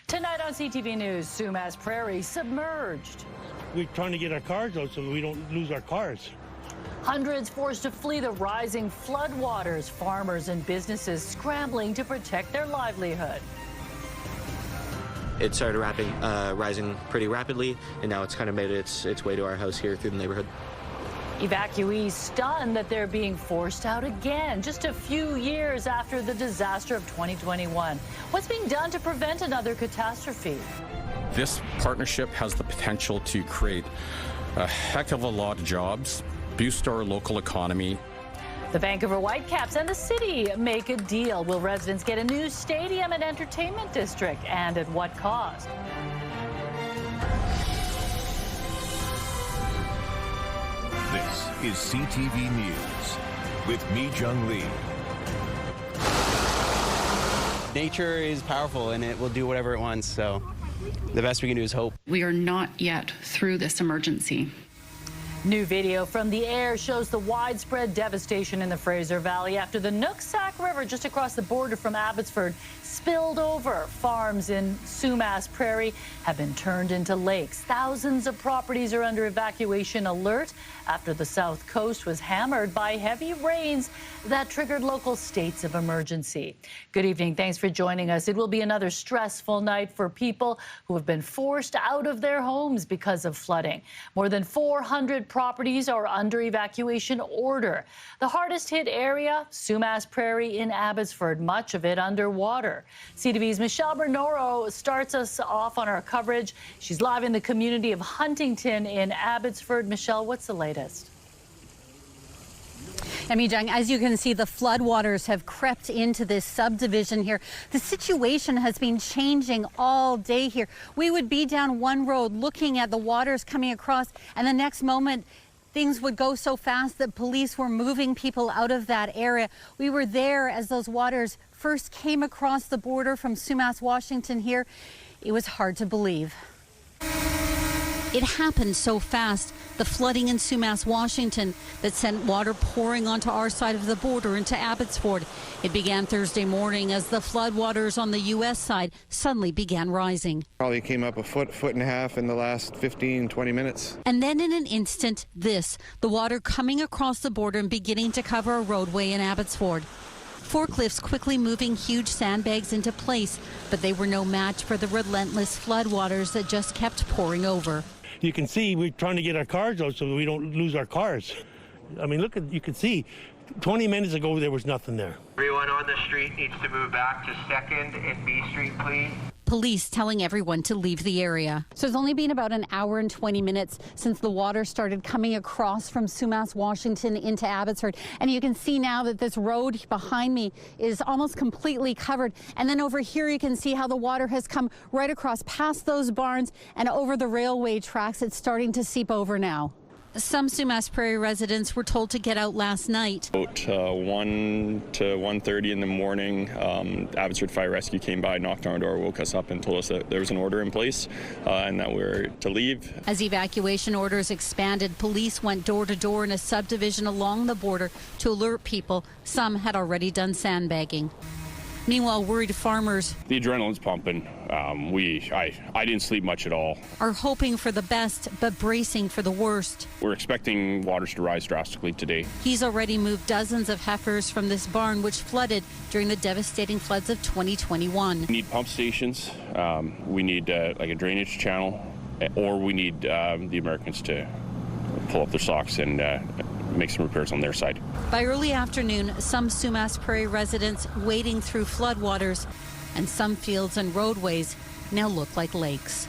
Tonight on CTV News, Sumas Prairie submerged. We're trying to get our cars out so we don't lose our cars. Hundreds forced to flee the rising floodwaters. Farmers and businesses scrambling to protect their livelihood. It started rising pretty rapidly, and now it's kind of made its way to our house here through the neighborhood. Evacuees stunned that they're being forced out again, just a few years after the disaster of 2021. What's being done to prevent another catastrophe? This partnership has the potential to create a heck of a lot of jobs, boost our local economy. The Vancouver Whitecaps and the city make a deal. Will residents get a new stadium and entertainment district, and at what cost? This is CTV News with me, Jung Lee. Nature is powerful and it will do whatever it wants, so the best we can do is hope. We are not yet through this emergency. New video from the air shows the widespread devastation in the Fraser Valley after the Nooksack River just across the border from Abbotsford spilled over. Farms in Sumas Prairie have been turned into lakes. Thousands of properties are under evacuation alert after the south coast was hammered by heavy rains that triggered local states of emergency. Good evening. Thanks for joining us. It will be another stressful night for people who have been forced out of their homes because of flooding. More than 400 properties are under evacuation order. The hardest hit area, Sumas Prairie in Abbotsford, much of it underwater. CTV's Michelle Bernoro starts us off on our coverage. She's live in the community of Huntington in Abbotsford. Michelle, what's the latest? Jung, as you can see, the floodwaters have crept into this subdivision here. The situation has been changing all day here. We would be down one road looking at the waters coming across, and the next moment things would go so fast that police were moving people out of that area. We were there as those waters first came across the border from Sumas, Washington here. It was hard to believe. It happened so fast, the flooding in Sumas, Washington, that sent water pouring onto our side of the border into Abbotsford. It began Thursday morning as the floodwaters on the U.S. side suddenly began rising. Probably came up a foot and a half in the last 15, 20 minutes. And then in an instant, the water coming across the border and beginning to cover a roadway in Abbotsford. Forklifts quickly moving huge sandbags into place, but they were no match for the relentless floodwaters that just kept pouring over. You can see we're trying to get our cars out so we don't lose our cars. I mean, look, you can see 20 minutes ago there was nothing there. Everyone on the street needs to move back to 2nd and B Street, please. Police telling everyone to leave the area. So it's only been about an hour and 20 minutes since the water started coming across from Sumas, Washington into Abbotsford. And you can see now that this road behind me is almost completely covered. And then over here you can see how the water has come right across past those barns and over the railway tracks. It's starting to seep over now. Some Sumas Prairie residents were told to get out last night. About 1 to 1:30 in the morning, Abbotsford Fire Rescue came by, knocked on our door, woke us up and told us that there was an order in place and that we were to leave. As evacuation orders expanded, police went door to door in a subdivision along the border to alert people. Some had already done sandbagging. Meanwhile, worried farmers, the adrenaline's pumping. I didn't sleep much at all. Are hoping for the best, but bracing for the worst. We're expecting waters to rise drastically today. He's already moved dozens of heifers from this barn, which flooded during the devastating floods of 2021. We need pump stations. We need like a drainage channel, or we need the Americans to pull up their socks and make some repairs on their side. By early afternoon, some Sumas Prairie residents wading through floodwaters, and some fields and roadways now look like lakes.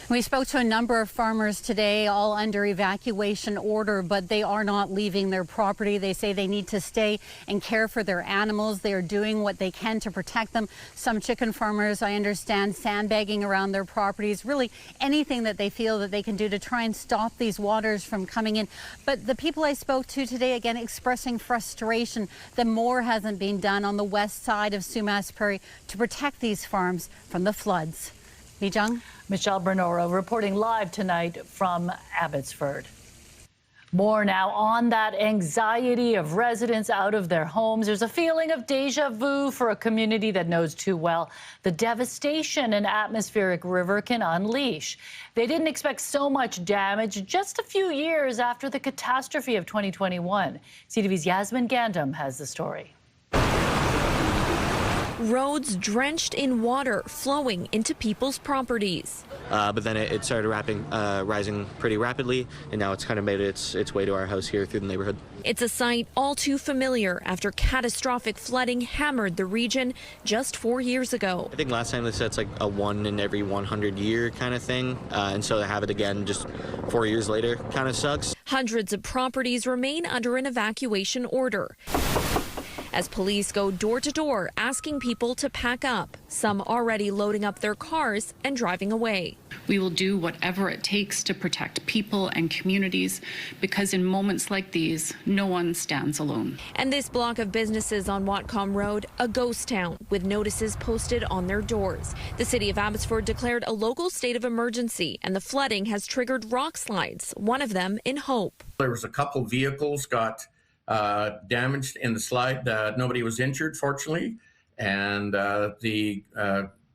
We spoke to a number of farmers today, all under evacuation order, but they are not leaving their property. They say they need to stay and care for their animals. They are doing what they can to protect them. Some chicken farmers, I understand, sandbagging around their properties, really anything that they feel that they can do to try and stop these waters from coming in. But the people I spoke to today, again, expressing frustration that more hasn't been done on the west side of Sumas Prairie to protect these farms from the floods. Mijung? Michelle Bernoro reporting live tonight from Abbotsford. More now on that anxiety of residents out of their homes. There's a feeling of deja vu for a community that knows too well the devastation an atmospheric river can unleash. They didn't expect so much damage just a few years after the catastrophe of 2021. CTV's Yasmin Gandam has the story. Roads drenched in water flowing into people's properties. But then it started rising pretty rapidly, and now it's kind of made its way to our house here through the neighborhood. It's a sight all too familiar after catastrophic flooding hammered the region just 4 years ago. I think last time they said it's like a 1 in every 100 year kind of thing, and so to have it again just 4 years later kind of sucks. Hundreds of properties remain under an evacuation order as police go door to door asking people to pack up, some already loading up their cars and driving away. We will do whatever it takes to protect people and communities, because in moments like these, no one stands alone. And this block of businesses on Whitecaps Road, a ghost town with notices posted on their doors. The city of Abbotsford declared a local state of emergency, and the flooding has triggered rock slides, one of them in Hope. There was a couple vehicles got damaged in the slide. Nobody was injured, fortunately, and the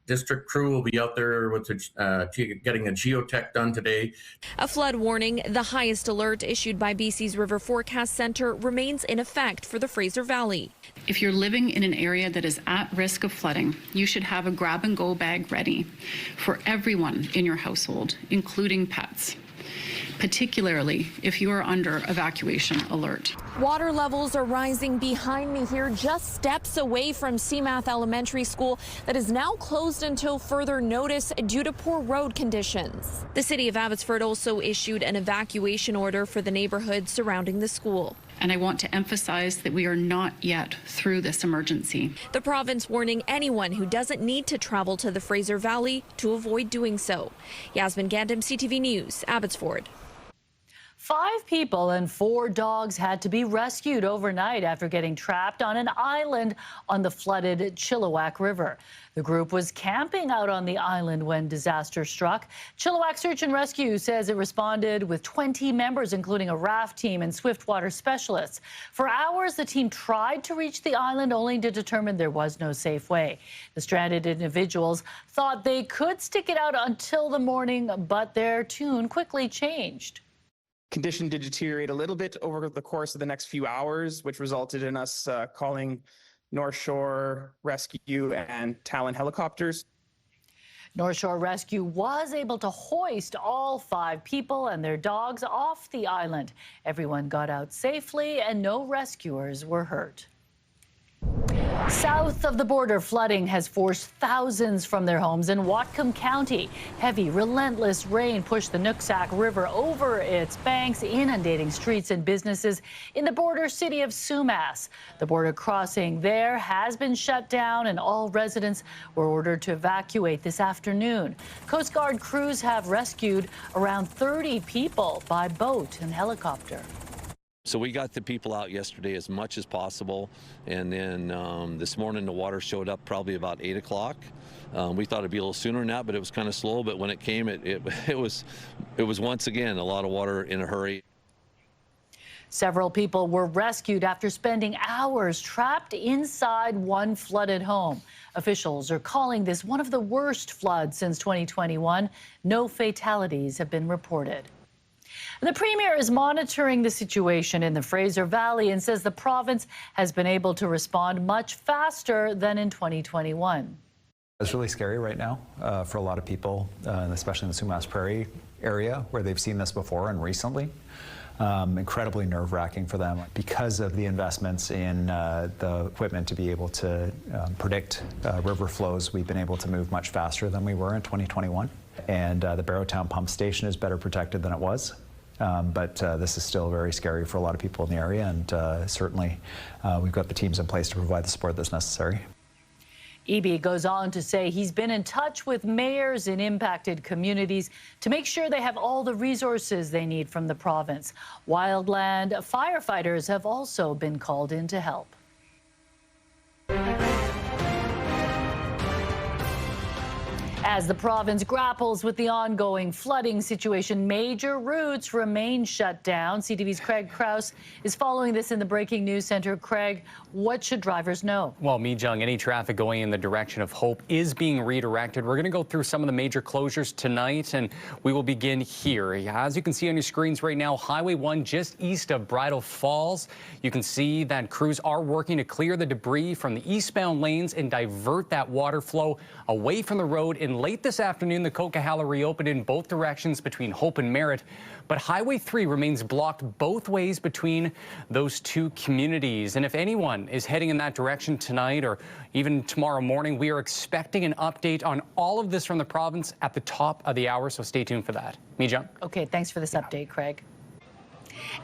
district crew will be out there with getting a geotech done today. A flood warning, the highest alert issued by BC's River Forecast Centre, remains in effect for the Fraser Valley. If you're living in an area that is at risk of flooding, you should have a grab-and-go bag ready for everyone in your household, including pets, particularly if you are under evacuation alert. Water levels are rising behind me here, just steps away from Seamath Elementary School that is now closed until further notice due to poor road conditions. The city of Abbotsford also issued an evacuation order for the neighborhood surrounding the school. And I want to emphasize that we are not yet through this emergency. The province warning anyone who doesn't need to travel to the Fraser Valley to avoid doing so. Yasmin Gandam, CTV News, Abbotsford. 5 people and 4 dogs had to be rescued overnight after getting trapped on an island on the flooded Chilliwack River. The group was camping out on the island when disaster struck. Chilliwack Search and Rescue says it responded with 20 members, including a raft team and swiftwater specialists. For hours, the team tried to reach the island, only to determine there was no safe way. The stranded individuals thought they could stick it out until the morning, but their tune quickly changed. Condition did deteriorate a little bit over the course of the next few hours, which resulted in us calling North Shore Rescue and Talon helicopters. North Shore Rescue was able to hoist all 5 people and their dogs off the island. Everyone got out safely and no rescuers were hurt. South of the border, flooding has forced thousands from their homes in Whitecaps County. Heavy, relentless rain pushed the Nooksack River over its banks, inundating streets and businesses in the border city of Sumas. The border crossing there has been shut down, and all residents were ordered to evacuate this afternoon. Coast Guard crews have rescued around 30 people by boat and helicopter. So we got the people out yesterday as much as possible, and then this morning the water showed up probably about 8 o'clock. We thought it'd be a little sooner than that, but it was kind of slow. But when it came, it was once again a lot of water in a hurry. Several people were rescued after spending hours trapped inside one flooded home. Officials are calling this one of the worst floods since 2021. No fatalities have been reported. The Premier is monitoring the situation in the Fraser Valley and says the province has been able to respond much faster than in 2021. It's really scary right now for a lot of people, especially in the Sumas Prairie area where they've seen this before and recently. Incredibly nerve-wracking for them because of the investments in the equipment to be able to predict river flows. We've been able to move much faster than we were in 2021. And the Barrowtown pump station is better protected than it was. But this is still very scary for a lot of people in the area, and certainly we've got the teams in place to provide the support that's necessary. Eby goes on to say he's been in touch with mayors in impacted communities to make sure they have all the resources they need from the province. Wildland firefighters have also been called in to help. As the province grapples with the ongoing flooding situation, major routes remain shut down. CTV's Craig Krause is following this in the Breaking News Center. Craig, what should drivers know? Well, Mi-Jung, any traffic going in the direction of Hope is being redirected. We're going to go through some of the major closures tonight, and we will begin here. As you can see on your screens right now, Highway 1 just east of Bridal Falls. You can see that crews are working to clear the debris from the eastbound lanes and divert that water flow away from the road. And late this afternoon, the Coquihalla reopened in both directions between Hope and Merritt, but Highway 3 remains blocked both ways between those two communities. And if anyone is heading in that direction tonight or even tomorrow morning, we are expecting an update on all of this from the province at the top of the hour, so stay tuned for that. Mi-Jung. Okay, thanks for this update, Craig.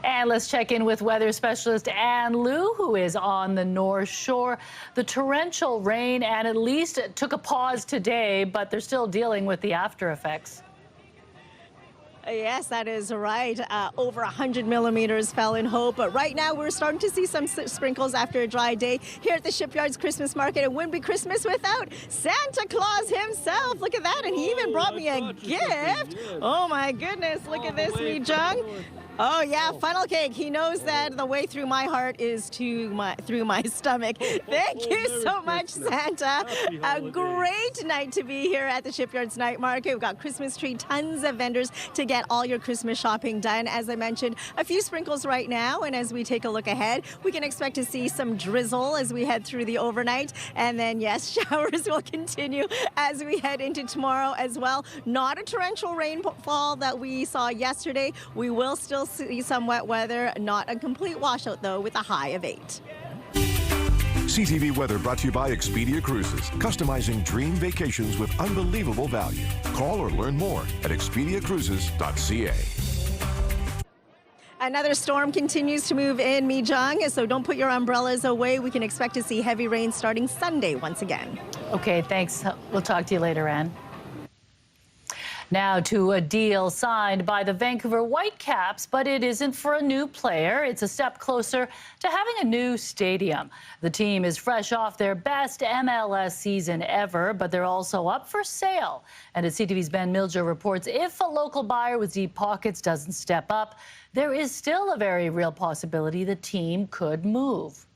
And let's check in with weather specialist Ann Liu, who is on the North Shore. The torrential rain, and at least it took a pause today, but they're still dealing with the after effects. Yes, that is right. Over 100 millimeters fell in Hope, but right now we're starting to see some sprinkles after a dry day here at the Shipyards Christmas Market. It wouldn't be Christmas without Santa Claus himself. Look at that, and he even brought me a gift. Oh my goodness, look at this, Mi-Jung. Oh yeah, funnel cake. He knows that the way through my heart is through my stomach. Thank you so much, Santa. A great night to be here at the Shipyards Night Market. We've got Christmas tree, tons of vendors to get all your Christmas shopping done. As I mentioned, a few sprinkles right now, and as we take a look ahead, we can expect to see some drizzle as we head through the overnight, and then yes, showers will continue as we head into tomorrow as well. Not a torrential rainfall that we saw yesterday. We will still see some wet weather, not a complete washout though, with a high of 8. CTV weather brought to you by Expedia Cruises, customizing dream vacations with unbelievable value. Call or learn more at expediacruises.ca. Another storm continues to move in, Mi-Jung, so don't put your umbrellas away. We can expect to see heavy rain starting Sunday once again. Okay, thanks. We'll talk to you later, Ann. Now to a deal signed by the Vancouver Whitecaps, but it isn't for a new player. It's a step closer to having a new stadium. The team is fresh off their best MLS season ever, but they're also up for sale. And as CTV's Ben Milger reports, if a local buyer with deep pockets doesn't step up, there is still a very real possibility the team could move.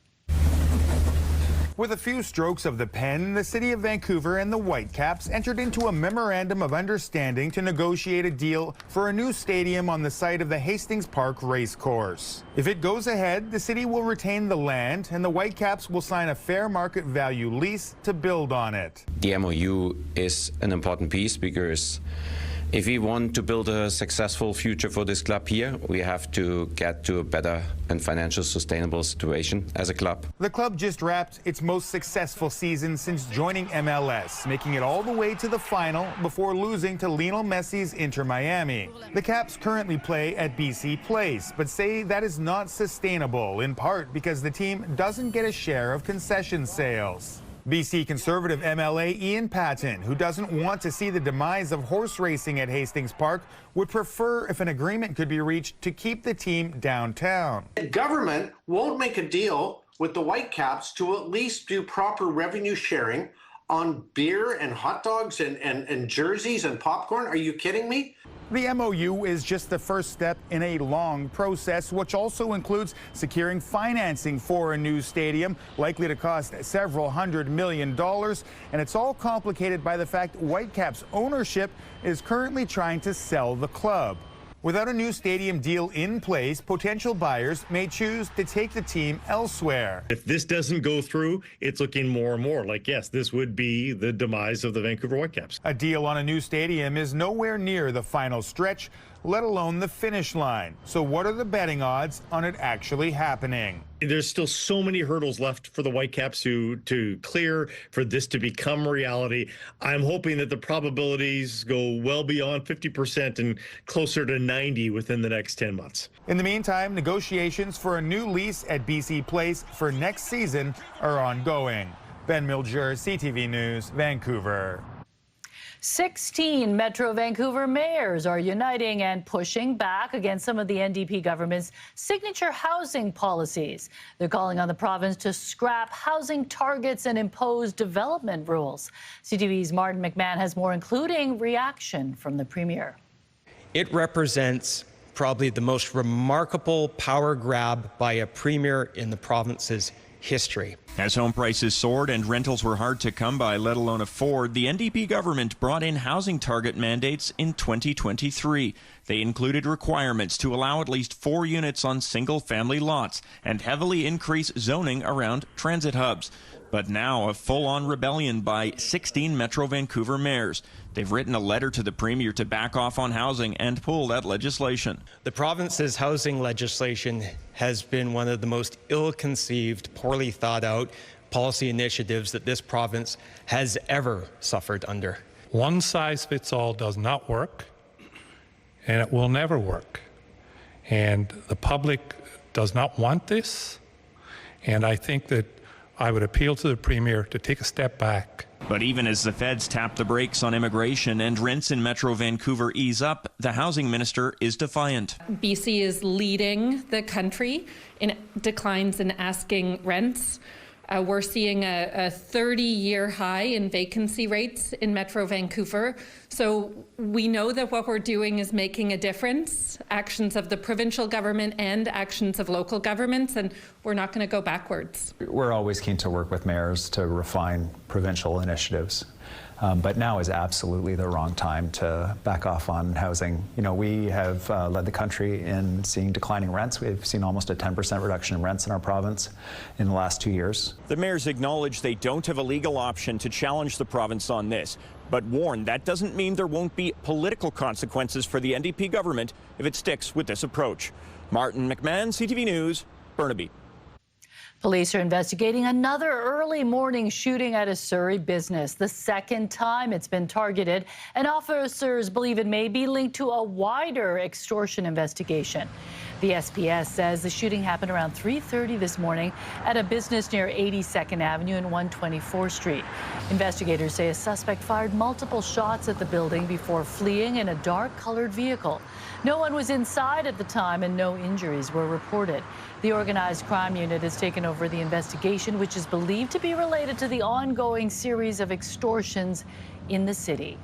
With a few strokes of the pen, the City of Vancouver and the Whitecaps entered into a memorandum of understanding to negotiate a deal for a new stadium on the site of the Hastings Park Racecourse. If it goes ahead, the city will retain the land and the Whitecaps will sign a fair market value lease to build on it. The MOU is an important piece because if we want to build a successful future for this club here, we have to get to a better and financial sustainable situation as a club. The club just wrapped its most successful season since joining MLS, making it all the way to the final before losing to Lionel Messi's Inter Miami. The Caps currently play at BC Place, but say that is not sustainable, in part because the team doesn't get a share of concession sales. BC Conservative MLA Ian Patton, who doesn't want to see the demise of horse racing at Hastings Park, would prefer if an agreement could be reached to keep the team downtown. The government won't make a deal with the Whitecaps to at least do proper revenue sharing on beer and hot dogs and jerseys and popcorn. Are you kidding me? The MOU is just the first step in a long process, which also includes securing financing for a new stadium, likely to cost several $100 million. And it's all complicated by the fact Whitecaps ownership is currently trying to sell the club. Without a new stadium deal in place, potential buyers may choose to take the team elsewhere. If this doesn't go through, it's looking more and more like, yes, this would be the demise of the Vancouver Whitecaps. A deal on a new stadium is nowhere near the final stretch, let alone the finish line. So what are the betting odds on it actually happening? There's still so many hurdles left for the Whitecaps to clear for this to become reality. I'm hoping that the probabilities go well beyond 50% and closer to 90 within the next 10 months. In the meantime, negotiations for a new lease at BC Place for next season are ongoing. Ben Milger, CTV News, Vancouver. 16 Metro Vancouver mayors are uniting and pushing back against some of the NDP government's signature housing policies. They're calling on the province to scrap housing targets and impose development rules. CTV's Martin McMahon has more, including reaction from the Premier. It represents probably the most remarkable power grab by a Premier in the province's history. As home prices soared and rentals were hard to come by, let alone afford, the NDP government brought in housing target mandates in 2023. They included requirements to allow at least 4 units on single-family lots and heavily increase zoning around transit hubs. But now a full-on rebellion by 16 Metro Vancouver mayors. They've written a letter to the Premier to back off on housing and pull that legislation. The province's housing legislation has been one of the most ill-conceived, poorly thought out policy initiatives that this province has ever suffered under. One size fits all does not work, and it will never work. And the public does not want this, and I think that I would appeal to the Premier to take a step back. But even as the feds tap the brakes on immigration and rents in Metro Vancouver ease up, the housing minister is defiant. BC is leading the country in declines in asking rents. We're seeing a 30-year high in vacancy rates in Metro Vancouver. So we know that what we're doing is making a difference, actions of the provincial government and actions of local governments, and we're not going to go backwards. We're always keen to work with mayors to refine provincial initiatives. But now is absolutely the wrong time to back off on housing. You know, we have led the country in seeing declining rents. We've seen almost a 10% reduction in rents in our province in the last 2 years. The mayors acknowledge they don't have a legal option to challenge the province on this, but warn that doesn't mean there won't be political consequences for the NDP government if it sticks with this approach. Martin McMahon, CTV News, Burnaby. Police are investigating another early morning shooting at a Surrey business, the second time it's been targeted, and officers believe it may be linked to a wider extortion investigation. The SPS says the shooting happened around 3:30 this morning at a business near 82nd Avenue and 124th Street. Investigators say a suspect fired multiple shots at the building before fleeing in a dark-colored vehicle. No one was inside at the time and no injuries were reported. The organized crime unit has taken over the investigation, which is believed to be related to the ongoing series of extortions in the city.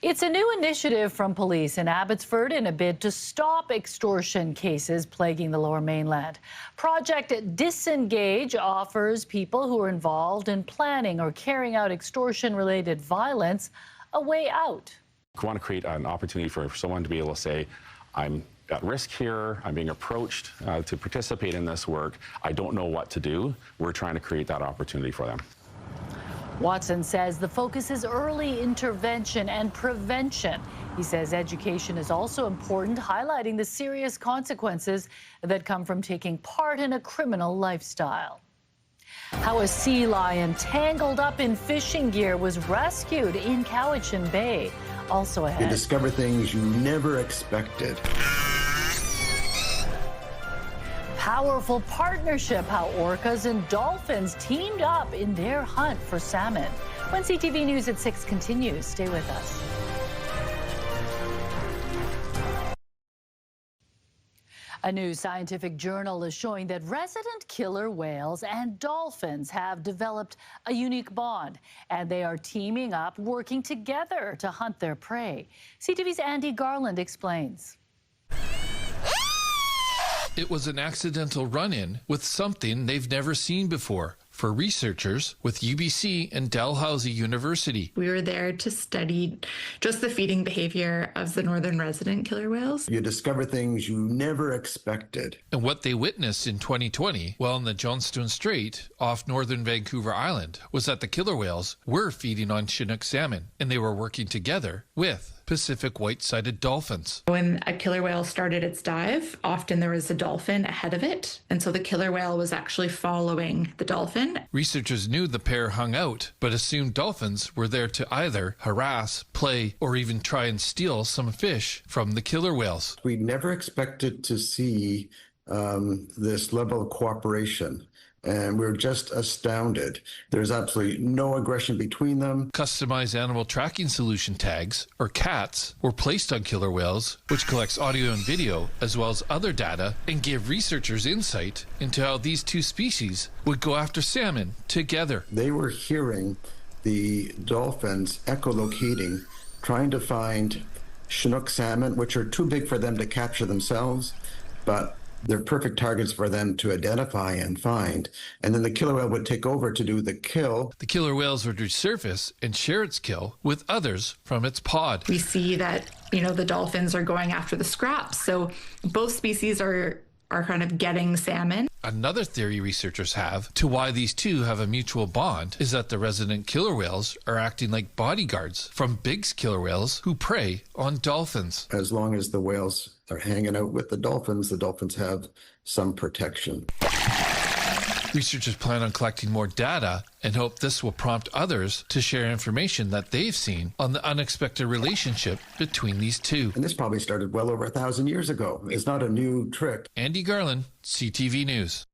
It's a new initiative from police in Abbotsford in a bid to stop extortion cases plaguing the Lower Mainland. Project Disengage offers people who are involved in planning or carrying out extortion-related violence a way out. We want to create an opportunity for someone to be able to say, I'm at risk here, I'm being approached to participate in this work, I don't know what to do. We're trying to create that opportunity for them. Watson says the focus is early intervention and prevention. He says education is also important, highlighting the serious consequences that come from taking part in a criminal lifestyle. How a sea lion tangled up in fishing gear was rescued in Cowichan Bay. Also ahead. You discover things you never expected. Powerful partnership, how orcas and dolphins teamed up in their hunt for salmon. When CTV News at 6 continues, stay with us. A new scientific journal is showing that resident killer whales and dolphins have developed a unique bond, and they are teaming up, working together to hunt their prey. CTV's Andy Garland explains. It was an accidental run-in with something they've never seen before for researchers with UBC and Dalhousie University. We were there to study just the feeding behavior of the northern resident killer whales. You discover things you never expected. And what they witnessed in 2020 while in the Johnstone Strait off northern Vancouver Island was that the killer whales were feeding on Chinook salmon, and they were working together with Pacific white-sided dolphins. When a killer whale started its dive, often there was a dolphin ahead of it, and so the killer whale was actually following the dolphin. Researchers knew the pair hung out, but assumed dolphins were there to either harass, play, or even try and steal some fish from the killer whales. We never expected to see this level of cooperation and we're just astounded. There's absolutely no aggression between them. Customized animal tracking solution tags, or CATs, were placed on killer whales, which collects audio and video as well as other data and gave researchers insight into how these two species would go after salmon together. They were hearing the dolphins echolocating, trying to find Chinook salmon, which are too big for them to capture themselves, but they're perfect targets for them to identify and find. And then the killer whale would take over to do the kill. The killer whales would resurface and share its kill with others from its pod. We see that, the dolphins are going after the scraps. So both species are kind of getting salmon. Another theory researchers have to why these two have a mutual bond is that the resident killer whales are acting like bodyguards from big killer whales who prey on dolphins. As long as the whales are hanging out with the dolphins have some protection. Researchers plan on collecting more data and hope this will prompt others to share information that they've seen on the unexpected relationship between these two. And this probably started well over 1,000 years ago. It's not a new trick. Andy Garland, CTV News.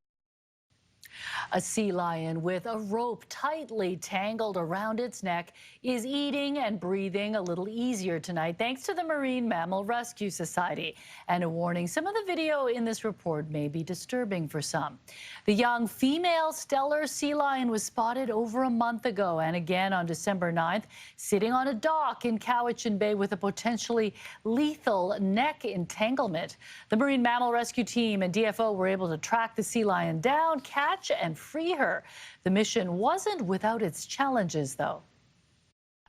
A sea lion with a rope tightly tangled around its neck is eating and breathing a little easier tonight thanks to the Marine Mammal Rescue Society. And a warning, some of the video in this report may be disturbing for some. The young female Steller sea lion was spotted over a month ago and again on December 9th, sitting on a dock in Cowichan Bay with a potentially lethal neck entanglement. The Marine Mammal Rescue Team and DFO were able to track the sea lion down, catch and free her. The mission wasn't without its challenges, though.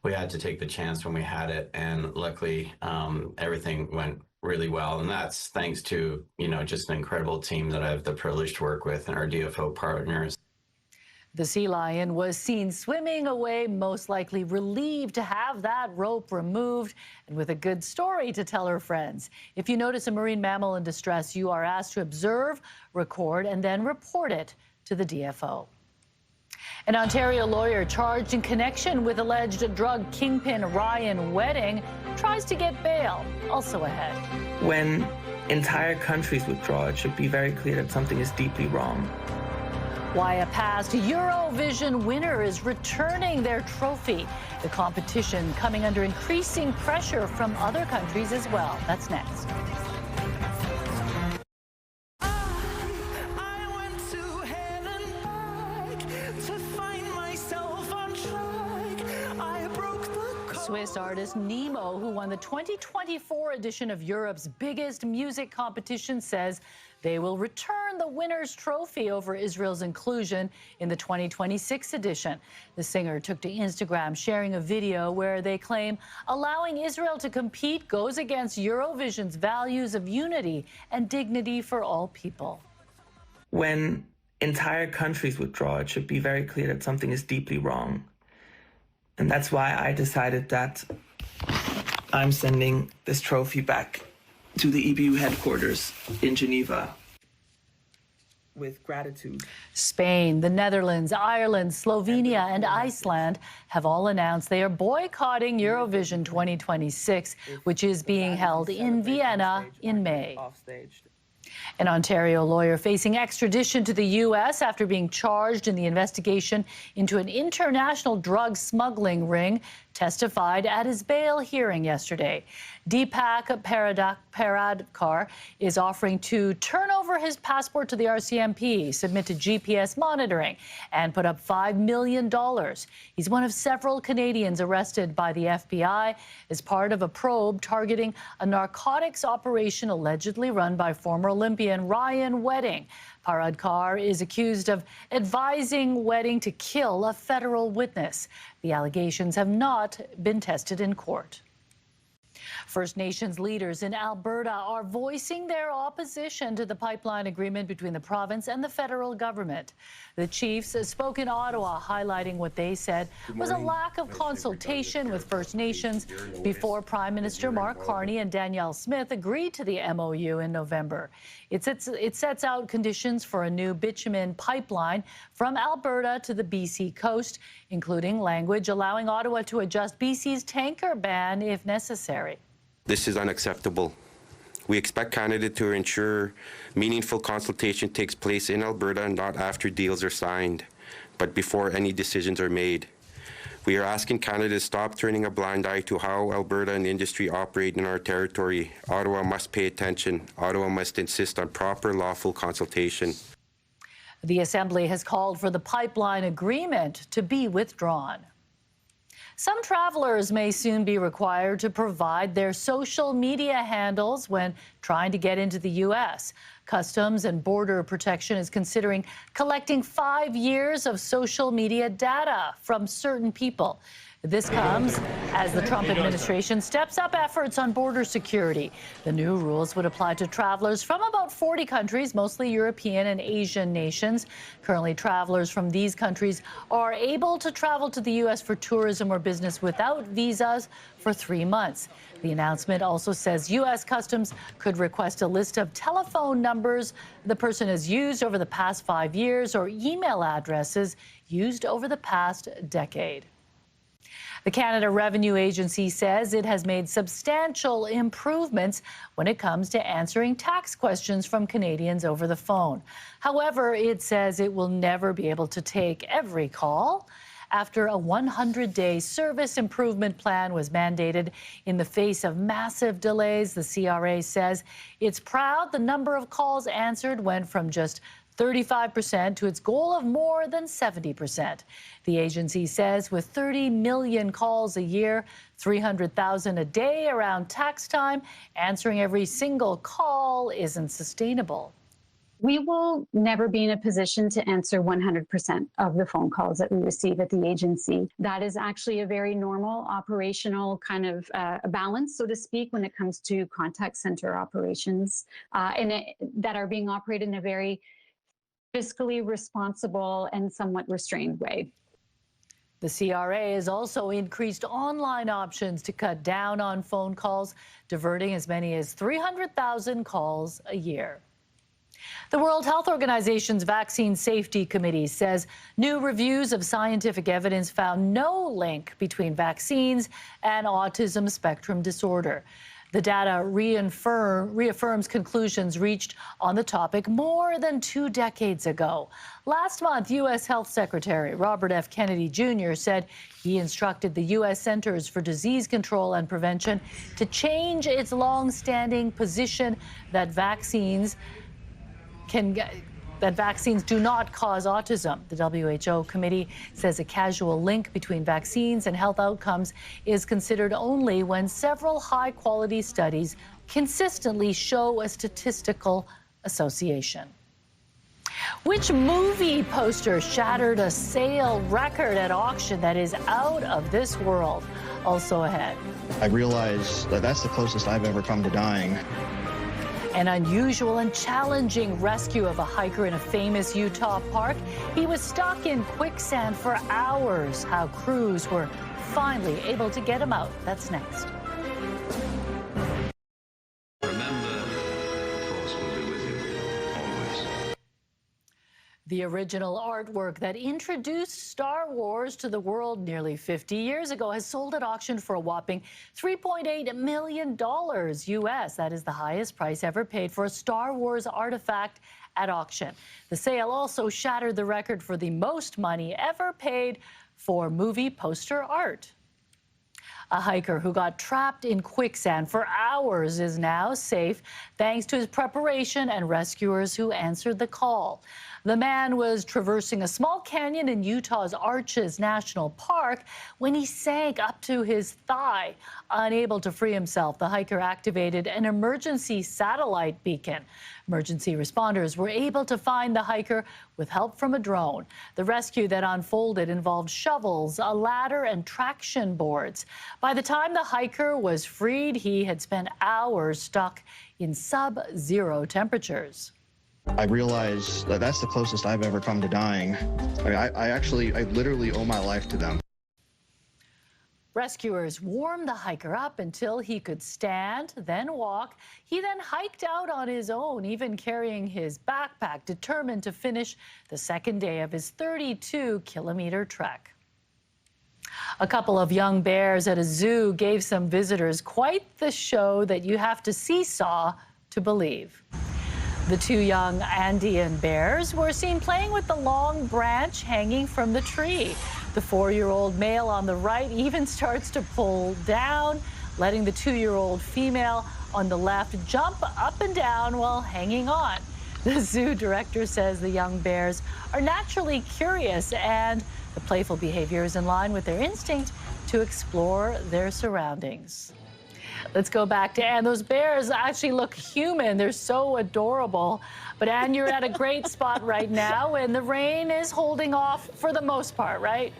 We had to take the chance when we had it, and luckily everything went really well. And that's thanks to, just an incredible team that I have the privilege to work with and our DFO partners. The sea lion was seen swimming away, most likely relieved to have that rope removed and with a good story to tell her friends. If you notice a marine mammal in distress, you are asked to observe, record, and then report it to the DFO. An Ontario lawyer charged in connection with alleged drug kingpin Ryan Wedding tries to get bail. Also ahead. When entire countries withdraw, it should be very clear that something is deeply wrong. Why a past Eurovision winner is returning their trophy. The competition coming under increasing pressure from other countries as well. That's next. Swiss artist Nemo, who won the 2024 edition of Europe's biggest music competition, says they will return the winner's trophy over Israel's inclusion in the 2026 edition. The singer took to Instagram, sharing a video where they claim allowing Israel to compete goes against Eurovision's values of unity and dignity for all people. When entire countries withdraw, it should be very clear that something is deeply wrong. And that's why I decided that I'm sending this trophy back to the EBU headquarters in Geneva with gratitude. Spain, the Netherlands, Ireland, Slovenia, and Iceland have all announced they are boycotting Eurovision 2026, which is being held in Vienna in May. An Ontario lawyer facing extradition to the U.S. after being charged in the investigation into an international drug smuggling ring testified at his bail hearing yesterday. Deepak Paradkar is offering to turn over his passport to the RCMP, submit to GPS monitoring, and put up $5 million. He's one of several Canadians arrested by the FBI as part of a probe targeting a narcotics operation allegedly run by former Olympian Ryan Wedding. Paradkar is accused of advising Wedding to kill a federal witness. The allegations have not been tested in court. First Nations leaders in Alberta are voicing their opposition to the pipeline agreement between the province and the federal government. The chiefs spoke in Ottawa, highlighting what they said was a lack of consultation with First Nations before Prime Minister Mark Carney and Danielle Smith agreed to the MOU in November. It sets out conditions for a new bitumen pipeline from Alberta to the BC coast, including language allowing Ottawa to adjust BC's tanker ban if necessary. This is unacceptable. We expect Canada to ensure meaningful consultation takes place in Alberta and not after deals are signed, but before any decisions are made. We are asking Canada to stop turning a blind eye to how Alberta and industry operate in our territory. Ottawa must pay attention. Ottawa must insist on proper lawful consultation. The Assembly has called for the pipeline agreement to be withdrawn. Some travelers may soon be required to provide their social media handles when trying to get into the U.S. Customs and Border Protection is considering collecting 5 years of social media data from certain people. This comes as the Trump administration steps up efforts on border security. The new rules would apply to travelers from about 40 countries, mostly European and Asian nations. Currently, travelers from these countries are able to travel to the U.S. for tourism or business without visas for 3 months. The announcement also says U.S. Customs could request a list of telephone numbers the person has used over the past 5 years or email addresses used over the past decade. The Canada Revenue Agency says it has made substantial improvements when it comes to answering tax questions from Canadians over the phone. However, it says it will never be able to take every call after a 100-day service improvement plan was mandated in the face of massive delays. The CRA says it's proud the number of calls answered went from just 35% to its goal of more than 70%. The agency says with 30 million calls a year, 300,000 a day around tax time, answering every single call isn't sustainable. We will never be in a position to answer 100% of the phone calls that we receive at the agency. That is actually a very normal operational kind of balance, so to speak, when it comes to contact center operations that are being operated in a very fiscally responsible and somewhat restrained way. The CRA has also increased online options to cut down on phone calls, diverting as many as 300,000 calls a year. The World Health Organization's Vaccine Safety Committee says new reviews of scientific evidence found no link between vaccines and autism spectrum disorder. The data reaffirms conclusions reached on the topic more than 2 decades ago. Last month, U.S. Health Secretary Robert F. Kennedy Jr. said he instructed the U.S. Centers for Disease Control and Prevention to change its long-standing position that vaccines do not cause autism. The WHO committee says a causal link between vaccines and health outcomes is considered only when several high-quality studies consistently show a statistical association. Which movie poster shattered a sale record at auction that is out of this world? Also ahead. I realize that that's the closest I've ever come to dying. An unusual and challenging rescue of a hiker in a famous Utah park. He was stuck in quicksand for hours. How crews were finally able to get him out. That's next. Remember, the Force will be with you, always. The original artwork that introduced Star Wars to the world nearly 50 years ago has sold at auction for a whopping $3.8 million US. That is the highest price ever paid for a Star Wars artifact at auction. The sale also shattered the record for the most money ever paid for movie poster art. A hiker who got trapped in quicksand for hours is now safe thanks to his preparation and rescuers who answered the call. The man was traversing a small canyon in Utah's Arches National Park when he sank up to his thigh. Unable to free himself, the hiker activated an emergency satellite beacon. Emergency responders were able to find the hiker with help from a drone. The rescue that unfolded involved shovels, a ladder, and traction boards. By the time the hiker was freed, he had spent hours stuck in sub-zero temperatures. I realize that that's the closest I've ever come to dying. I literally owe my life to them. Rescuers warmed the hiker up until he could stand, then walk. He then hiked out on his own, even carrying his backpack, determined to finish the second day of his 32-kilometer trek. A couple of young bears at a zoo gave some visitors quite the show that you have to seesaw to believe. The two young Andean bears were seen playing with the long branch hanging from the tree. The 4-year-old male on the right even starts to pull down, letting the 2-year-old female on the left jump up and down while hanging on. The zoo director says the young bears are naturally curious and the playful behavior is in line with their instinct to explore their surroundings. Let's go back to Anne. Those bears actually look human. They're so adorable. But Anne, you're at a great spot right now, and the rain is holding off for the most part, right?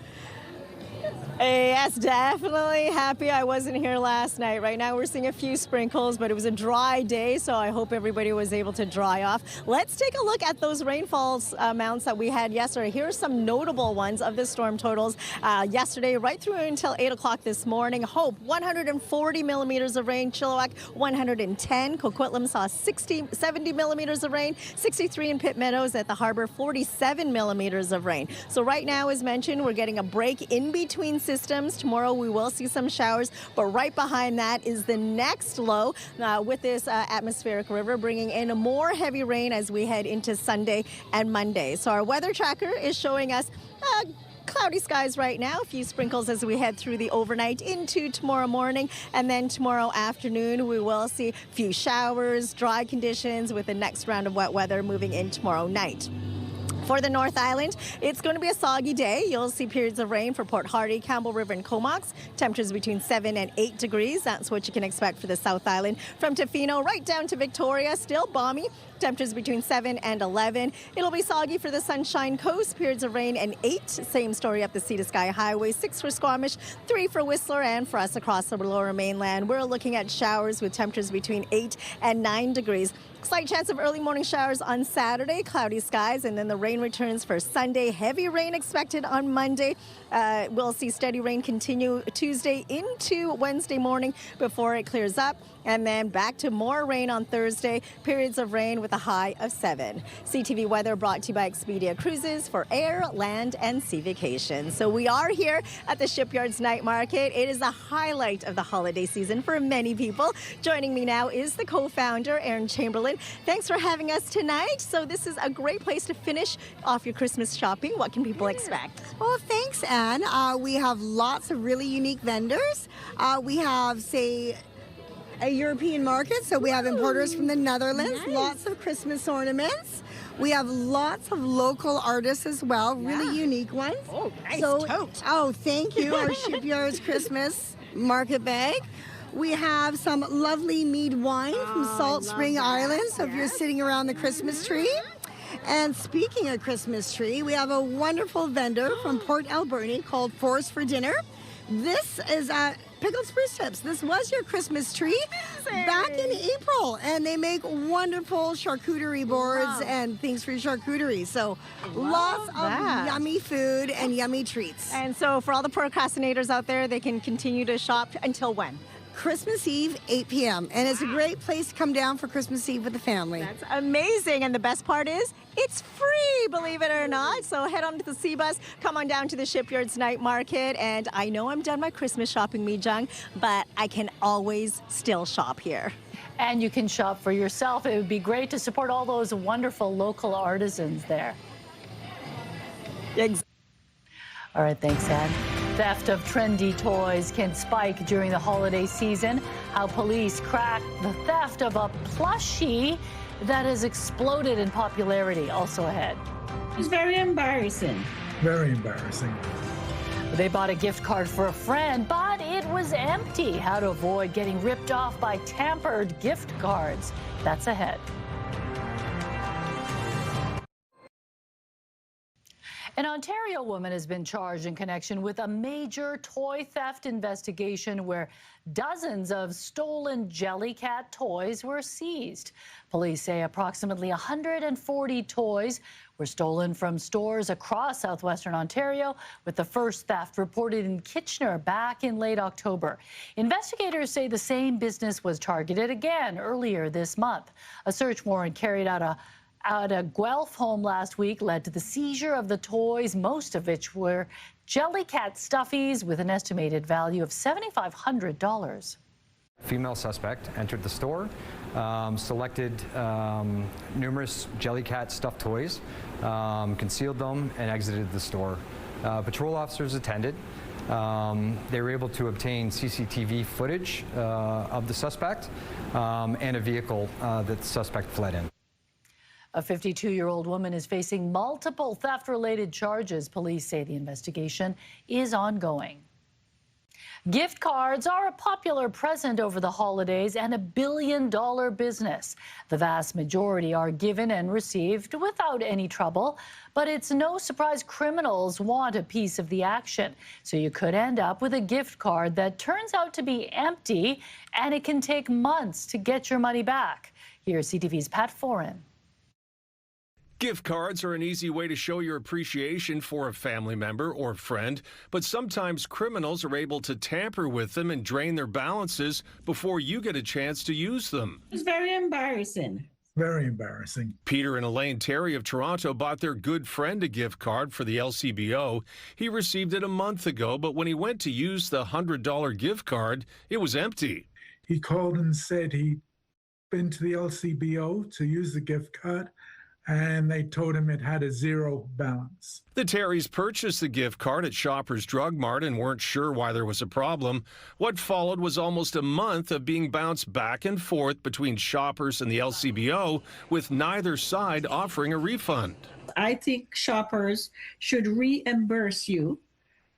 Yes, definitely happy I wasn't here last night. Right now we're seeing a few sprinkles, but it was a dry day, so I hope everybody was able to dry off. Let's take a look at those rainfall amounts that we had yesterday. Here are some notable ones of the storm totals yesterday right through until 8 o'clock this morning. Hope, 140 millimeters of rain. Chilliwack, 110. Coquitlam saw 70 millimeters of rain. 63 in Pitt Meadows at the harbor, 47 millimeters of rain. So right now, as mentioned, we're getting a break in between systems. Tomorrow we will see some showers, but right behind that is the next low with this atmospheric river bringing in more heavy rain as we head into Sunday and Monday. So our weather tracker is showing us cloudy skies right now, a few sprinkles as we head through the overnight into tomorrow morning, and then tomorrow afternoon we will see a few showers, dry conditions with the next round of wet weather moving in tomorrow night. For the North Island, it's going to be a soggy day. You'll see periods of rain for Port Hardy, Campbell River, and Comox. Temperatures between 7 and 8 degrees. That's what you can expect for the South Island. From Tofino right down to Victoria, still balmy. Temperatures between 7 and 11. It'll be soggy for the Sunshine Coast. Periods of rain and 8. Same story up the Sea to Sky Highway. 6 for Squamish, 3 for Whistler, and for us across the lower mainland, we're looking at showers with temperatures between 8 and 9 degrees. Slight chance of early morning showers on Saturday, cloudy skies, and then the rain returns for Sunday. Heavy rain expected on Monday. We'll see steady rain continue Tuesday into Wednesday morning before it clears up. And then back to more rain on Thursday, periods of rain with a high of 7. CTV weather brought to you by Expedia Cruises for air, land, and sea vacations. So we are here at the Shipyards Night Market. It is a highlight of the holiday season for many people. Joining me now is the co-founder, Erin Chamberlain. Thanks for having us tonight. So this is a great place to finish off your Christmas shopping. What can people expect? Well, thanks, Anne. We have lots of really unique vendors. We have, say, a European market, so we have importers from the Netherlands, lots of Christmas ornaments. We have lots of local artists as well, really unique ones. Oh, nice tote. Oh, thank you. Our Shipyards Christmas market bag. We have some lovely mead wine from Salt Spring Island, so if you're sitting around the Christmas tree. And speaking of Christmas tree, we have a wonderful vendor from Port Alberni called Force for Dinner. This is pickled spruce tips. This was your Christmas tree back in April, and they make wonderful charcuterie boards and things for charcuterie. So lots of yummy food and yummy treats. And so for all the procrastinators out there, they can continue to shop until when? Christmas Eve, 8 p.m. And it's a great place to come down for Christmas Eve with the family. That's amazing. And the best part is, it's free, believe it or not. So head on to the Sea Bus, come on down to the Shipyards Night Market. And I know I'm done my Christmas shopping, Mi Jung, but I can always still shop here. And you can shop for yourself. It would be great to support all those wonderful local artisans there. All right, thanks, Anne. Theft of trendy toys can spike during the holiday season. How police crack the theft of a plushie that has exploded in popularity. Also ahead. It's very embarrassing. Very embarrassing. They bought a gift card for a friend, but it was empty. How to avoid getting ripped off by tampered gift cards. That's ahead. An Ontario woman has been charged in connection with a major toy theft investigation where dozens of stolen Jellycat toys were seized. Police say approximately 140 toys were stolen from stores across southwestern Ontario, with the first theft reported in Kitchener back in late October. Investigators say the same business was targeted again earlier this month. A search warrant carried out at a Guelph home last week led to the seizure of the toys, most of which were Jellycat stuffies with an estimated value of $7,500. Female suspect entered the store, selected numerous Jellycat stuffed toys, concealed them, and exited the store. Patrol officers attended. They were able to obtain CCTV footage of the suspect and a vehicle that the suspect fled in. A 52-year-old woman is facing multiple theft-related charges. Police say the investigation is ongoing. Gift cards are a popular present over the holidays and a billion-dollar business. The vast majority are given and received without any trouble, but it's no surprise criminals want a piece of the action. So you could end up with a gift card that turns out to be empty, and it can take months to get your money back. Here's CTV's Pat Foran. Gift cards are an easy way to show your appreciation for a family member or friend, but sometimes criminals are able to tamper with them and drain their balances before you get a chance to use them. It's very embarrassing. Very embarrassing. Peter and Elaine Terry of Toronto bought their good friend a gift card for the LCBO. He received it a month ago, but when he went to use the $100 gift card, it was empty. He called and said he'd been to the LCBO to use the gift card, and they told him it had a zero balance. The Terrys purchased the gift card at Shoppers Drug Mart and weren't sure why there was a problem. What followed was almost a month of being bounced back and forth between Shoppers and the LCBO, with neither side offering a refund. I think Shoppers should reimburse you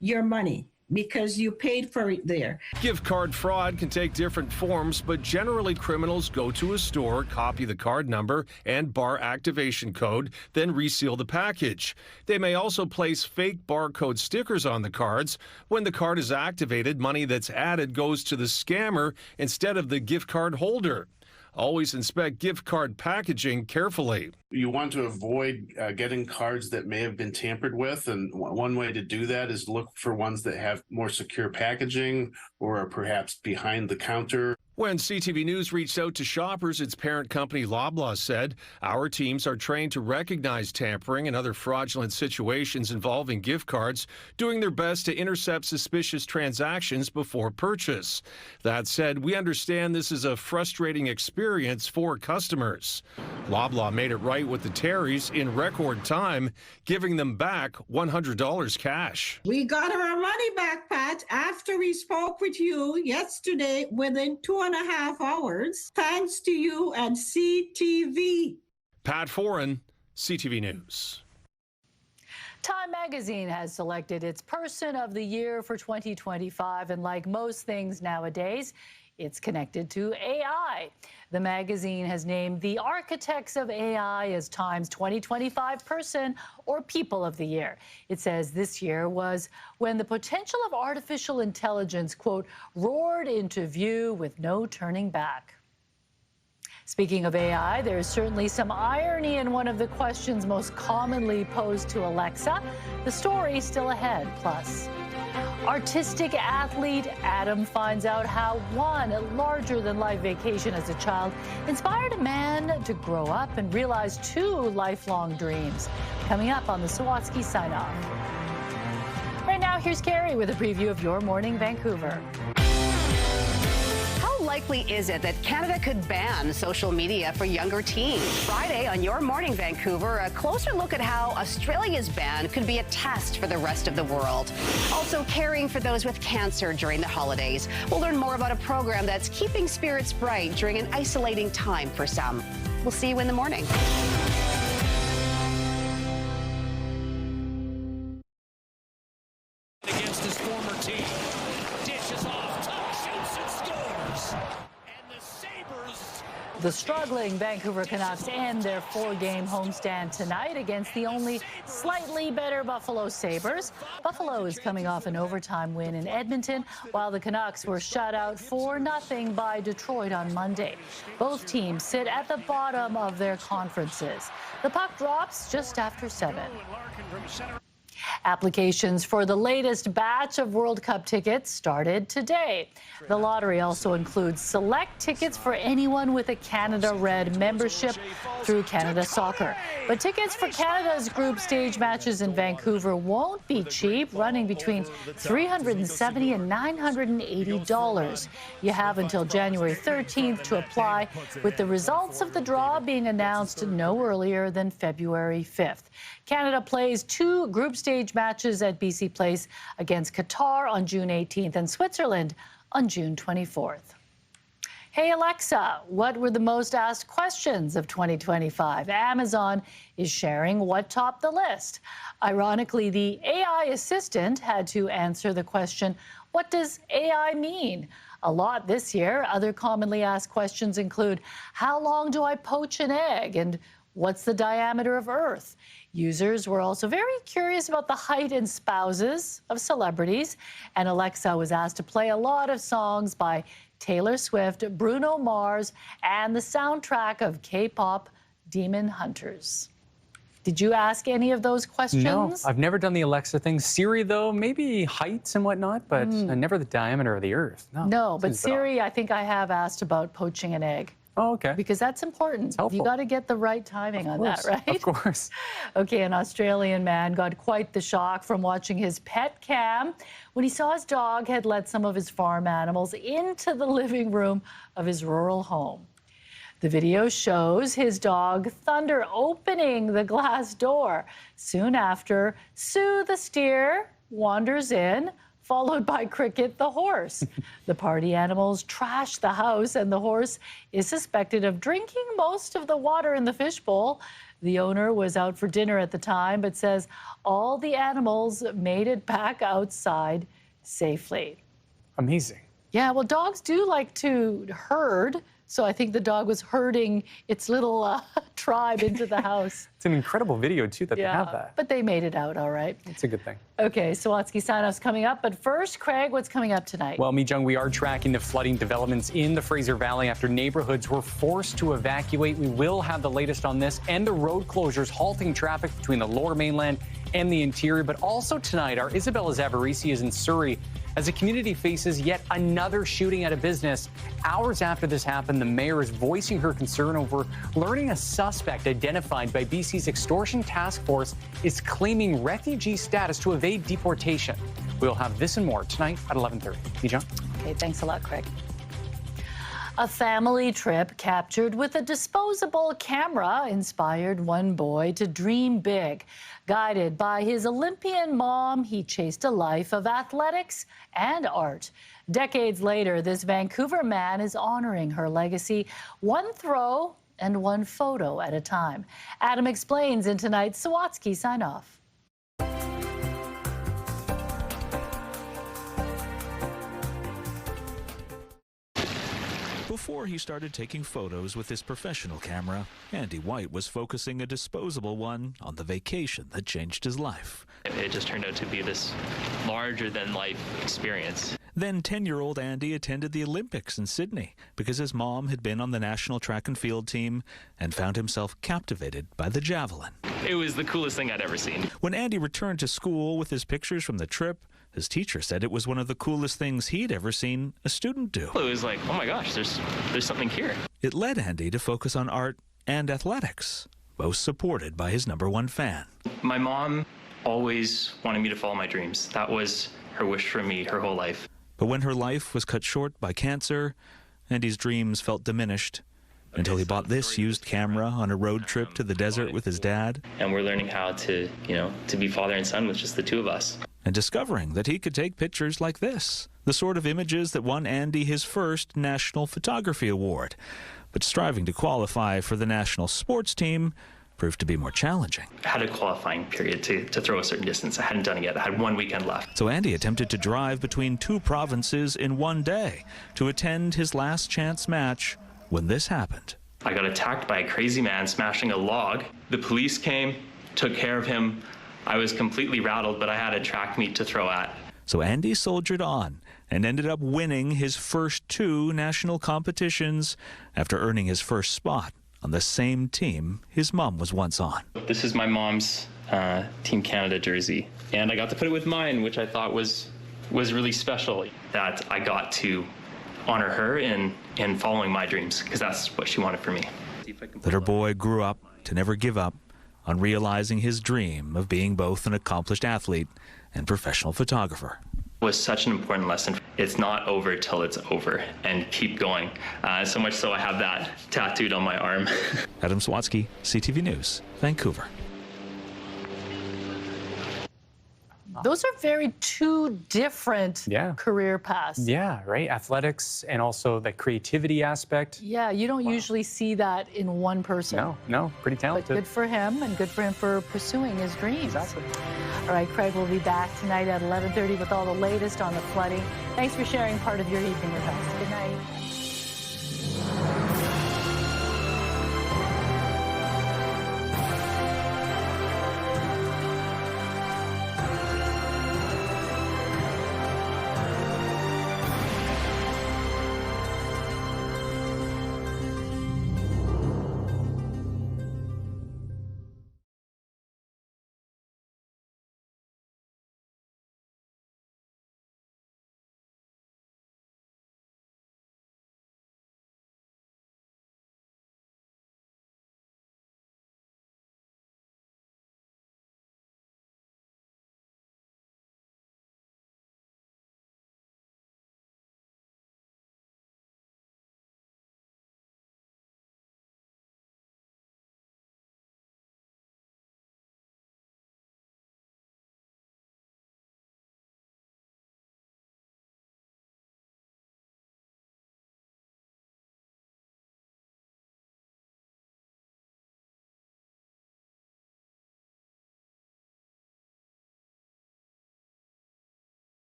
your money because you paid for it there. Gift card fraud can take different forms, but generally criminals go to a store, copy the card number and bar activation code, then reseal the package. They may also place fake barcode stickers on the cards. When the card is activated, money that's added goes to the scammer instead of the gift card holder. Always inspect gift card packaging carefully. You want to avoid getting cards that may have been tampered with, and one way to do that is look for ones that have more secure packaging or are perhaps behind the counter. When CTV News reached out to Shoppers, its parent company Loblaw said, "Our teams are trained to recognize tampering and other fraudulent situations involving gift cards, doing their best to intercept suspicious transactions before purchase." That said, we understand this is a frustrating experience for customers. Loblaw made it right with the Terrys in record time, giving them back $100 cash. We got our money back, Pat, after we spoke with you yesterday within 2.5 hours, thanks to you and CTV. Pat Foran, CTV News. Time magazine has selected its Person of the Year for 2025, and like most things nowadays, it's connected to AI. The magazine has named the architects of AI as Time's 2025 Person or People of the Year. It says this year was when the potential of artificial intelligence, quote, roared into view with no turning back. Speaking of AI, there's certainly some irony in one of the questions most commonly posed to Alexa. The story still ahead. Plus, artistic athlete Adam finds out how one larger-than-life vacation as a child inspired a man to grow up and realize 2 lifelong dreams. Coming up on the Sawatsky Sign-Off. Right now, here's Carrie with a preview of Your Morning Vancouver. How likely is it that Canada could ban social media for younger teens? Friday on Your Morning Vancouver, a closer look at how Australia's ban could be a test for the rest of the world. Also, caring for those with cancer during the holidays. We'll learn more about a program that's keeping spirits bright during an isolating time for some. We'll see you in the morning. Against his former team. Dishes off, top shoots and scores. And the Sabres. The struggling Vancouver Canucks end their 4-game homestand tonight against the only slightly better Buffalo Sabres. Buffalo is coming off an overtime win in Edmonton, while the Canucks were shut out 4-0 by Detroit on Monday. Both teams sit at the bottom of their conferences. The puck drops just after 7. Applications for the latest batch of World Cup tickets started today. The lottery also includes select tickets for anyone with a Canada Red membership through Canada Soccer. But tickets for Canada's group stage matches in Vancouver won't be cheap, running between $370 and $980. You have until January 13th to apply, with the results of the draw being announced no earlier than February 5th. Canada plays 2 group stage matches at BC Place against Qatar on June 18th and Switzerland on June 24th. Hey Alexa, what were the most asked questions of 2025? Amazon is sharing what topped the list. Ironically, the AI assistant had to answer the question, what does AI mean? A lot this year. Other commonly asked questions include, how long do I poach an egg? And what's the diameter of Earth? Users were also very curious about the height and spouses of celebrities. And Alexa was asked to play a lot of songs by Taylor Swift, Bruno Mars, and the soundtrack of K-pop Demon Hunters. Did you ask any of those questions? No, I've never done the Alexa thing. Siri, though, maybe heights and whatnot, but never the diameter of the Earth. No, but Siri, I think I have asked about poaching an egg. Oh, okay. Because that's important. You got to get the right timing on that, right? Of course. Okay, an Australian man got quite the shock from watching his pet cam when he saw his dog had let some of his farm animals into the living room of his rural home. The video shows his dog Thunder opening the glass door. Soon after, Sue the steer wanders in, followed by Cricket the horse. The party animals trash the house, and the horse is suspected of drinking most of the water in the fishbowl. The owner was out for dinner at the time, but says all the animals made it back outside safely. Amazing. Yeah, well, dogs do like to herd. So I think the dog was herding its little tribe into the house. It's an incredible video, too, that they have that. But they made it out all right. It's a good thing. Okay, Sawatsky sign-off's coming up. But first, Craig, what's coming up tonight? Well, Mijung, we are tracking the flooding developments in the Fraser Valley after neighborhoods were forced to evacuate. We will have the latest on this and the road closures halting traffic between the lower mainland and the interior. But also tonight, our Isabella Zavarisi is in Surrey as the community faces yet another shooting at a business. Hours after this happened, the mayor is voicing her concern over learning a suspect identified by BC's extortion task force is claiming refugee status to evade deportation. We'll have this and more tonight at 11:30. Mijung? Okay, thanks a lot, Craig. A family trip captured with a disposable camera inspired one boy to dream big. Guided by his Olympian mom, he chased a life of athletics and art. Decades later, this Vancouver man is honoring her legacy, one throw and one photo at a time. Adam explains in tonight's Sawatsky sign-off. Before he started taking photos with his professional camera, Andy White was focusing a disposable one on the vacation that changed his life. It just turned out to be this larger-than-life experience. Then 10-year-old Andy attended the Olympics in Sydney because his mom had been on the national track and field team and found himself captivated by the javelin. It was the coolest thing I'd ever seen. When Andy returned to school with his pictures from the trip, his teacher said it was one of the coolest things he'd ever seen a student do. It was like, oh my gosh, there's something here. It led Andy to focus on art and athletics, both supported by his #1 fan. My mom always wanted me to follow my dreams. That was her wish for me her whole life. But when her life was cut short by cancer, Andy's dreams felt diminished until he bought this used camera on a road trip to the desert with his dad. And we're learning how to, to be father and son with just the two of us. And discovering that he could take pictures like this, the sort of images that won Andy his first National Photography Award. But striving to qualify for the national sports team proved to be more challenging. I had a qualifying period to throw a certain distance. I hadn't done it yet. I had 1 weekend left. So Andy attempted to drive between 2 provinces in one day to attend his last chance match when this happened. I got attacked by a crazy man smashing a log. The police came, took care of him. I was completely rattled, but I had a track meet to throw at. So Andy soldiered on and ended up winning his first 2 national competitions after earning his first spot on the same team his mom was once on. This is my mom's Team Canada jersey. and I got to put it with mine, which I thought was really special, that I got to honor her in following my dreams, because that's what she wanted for me. That her boy grew up to never give up on realizing his dream of being both an accomplished athlete and professional photographer. It was such an important lesson. It's not over till it's over, and keep going. So much so I have that tattooed on my arm. Adam Swatsky, CTV News, Vancouver. Those are very two different career paths. Yeah, right. Athletics and also the creativity aspect. Yeah, you don't usually see that in one person. No, pretty talented. But good for him, and good for him for pursuing his dreams. Exactly. All right, Craig will be back tonight at 11:30 with all the latest on the flooding. Thanks for sharing part of your evening with us. Good night.